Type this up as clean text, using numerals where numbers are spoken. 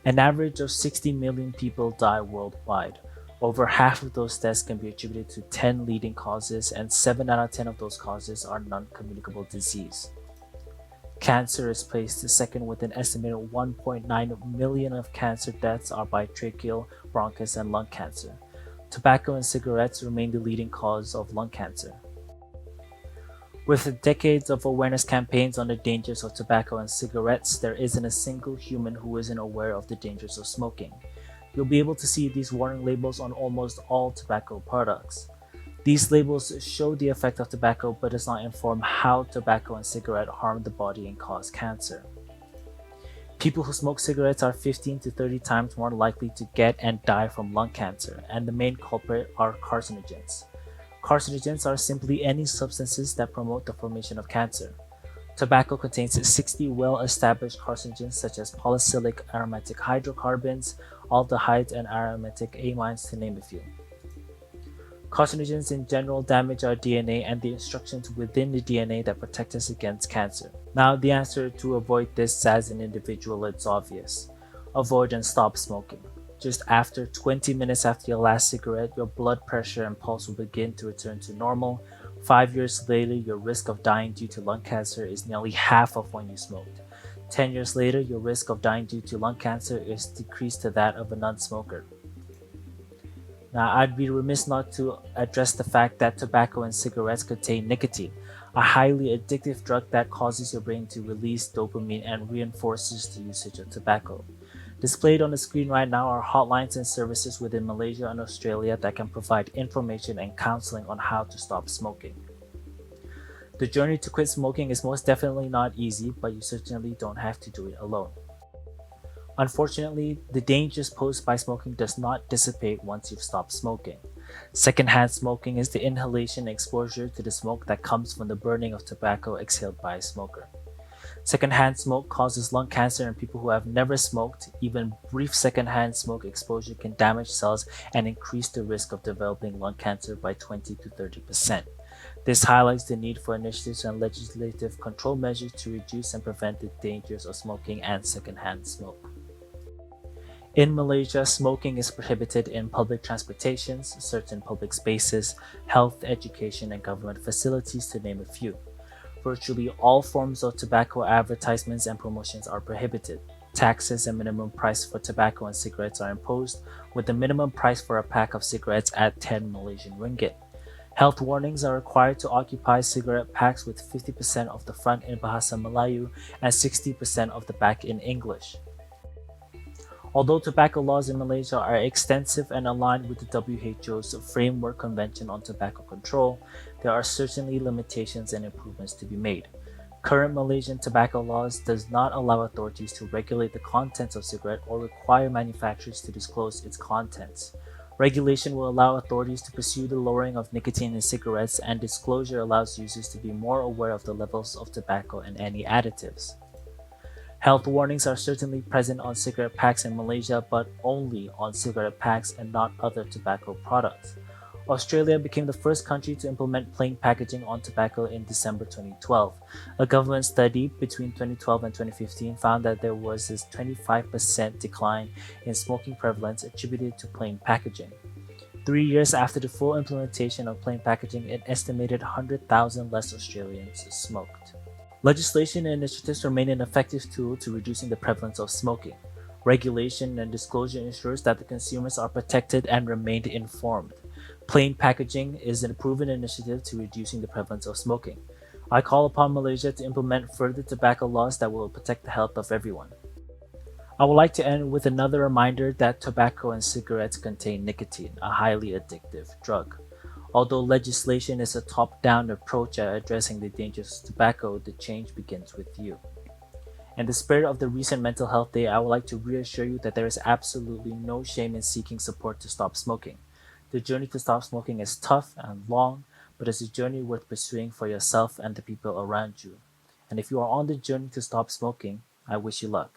An average of 60 million people die worldwide. Over half of those deaths can be attributed to 10 leading causes, and 7 out of 10 of those causes are non-communicable disease. Cancer is placed second with an estimated 1.9 million of cancer deaths are by tracheal, bronchus, and lung cancer. Tobacco and cigarettes remain the leading cause of lung cancer. With decades of awareness campaigns on the dangers of tobacco and cigarettes, there isn't a single human who isn't aware of the dangers of smoking. You'll be able to see these warning labels on almost all tobacco products. These labels show the effect of tobacco but does not inform how tobacco and cigarette harm the body and cause cancer. People who smoke cigarettes are 15 to 30 times more likely to get and die from lung cancer, and the main culprit are carcinogens. Carcinogens are simply any substances that promote the formation of cancer. Tobacco contains 60 well-established carcinogens such as polycyclic aromatic hydrocarbons, aldehydes, and aromatic amines, to name a few. Carcinogens in general damage our DNA and the instructions within the DNA that protect us against cancer. Now, the answer to avoid this as an individual is obvious. Avoid and stop smoking. Just after 20 minutes after your last cigarette, your blood pressure and pulse will begin to return to normal. 5 years later, your risk of dying due to lung cancer is nearly half of when you smoked. 10 years later, your risk of dying due to lung cancer is decreased to that of a non-smoker. Now, I'd be remiss not to address the fact that tobacco and cigarettes contain nicotine, a highly addictive drug that causes your brain to release dopamine and reinforces the usage of tobacco. Displayed on the screen right now are hotlines and services within Malaysia and Australia that can provide information and counseling on how to stop smoking. The journey to quit smoking is most definitely not easy, but you certainly don't have to do it alone. Unfortunately, the dangers posed by smoking does not dissipate once you've stopped smoking. Secondhand smoking is the inhalation and exposure to the smoke that comes from the burning of tobacco exhaled by a smoker. Secondhand smoke causes lung cancer in people who have never smoked. Even brief secondhand smoke exposure can damage cells and increase the risk of developing lung cancer by 20 to 30%. This highlights the need for initiatives and legislative control measures to reduce and prevent the dangers of smoking and secondhand smoke. In Malaysia, smoking is prohibited in public transportations, certain public spaces, health, education, and government facilities, to name a few. Virtually all forms of tobacco advertisements and promotions are prohibited. Taxes and minimum price for tobacco and cigarettes are imposed, with the minimum price for a pack of cigarettes at 10 Malaysian ringgit. Health warnings are required to occupy cigarette packs with 50% of the front in Bahasa Melayu and 60% of the back in English. Although tobacco laws in Malaysia are extensive and aligned with the WHO's Framework Convention on Tobacco Control, there are certainly limitations and improvements to be made. Current Malaysian tobacco laws does not allow authorities to regulate the contents of cigarette or require manufacturers to disclose its contents. Regulation will allow authorities to pursue the lowering of nicotine in cigarettes, and disclosure allows users to be more aware of the levels of tobacco and any additives. Health warnings are certainly present on cigarette packs in Malaysia, but only on cigarette packs and not other tobacco products. Australia became the first country to implement plain packaging on tobacco in December 2012. A government study between 2012 and 2015 found that there was a 25% decline in smoking prevalence attributed to plain packaging. 3 years after the full implementation of plain packaging, an estimated 100,000 less Australians smoked. Legislation and initiatives remain an effective tool to reducing the prevalence of smoking. Regulation and disclosure ensures that the consumers are protected and remain informed. Plain packaging is a proven initiative to reducing the prevalence of smoking. I call upon Malaysia to implement further tobacco laws that will protect the health of everyone. I would like to end with another reminder that tobacco and cigarettes contain nicotine, a highly addictive drug. Although legislation is a top-down approach at addressing the dangers of tobacco, the change begins with you. In the spirit of the recent Mental Health Day, I would like to reassure you that there is absolutely no shame in seeking support to stop smoking. The journey to stop smoking is tough and long, but it's a journey worth pursuing for yourself and the people around you. And if you are on the journey to stop smoking, I wish you luck.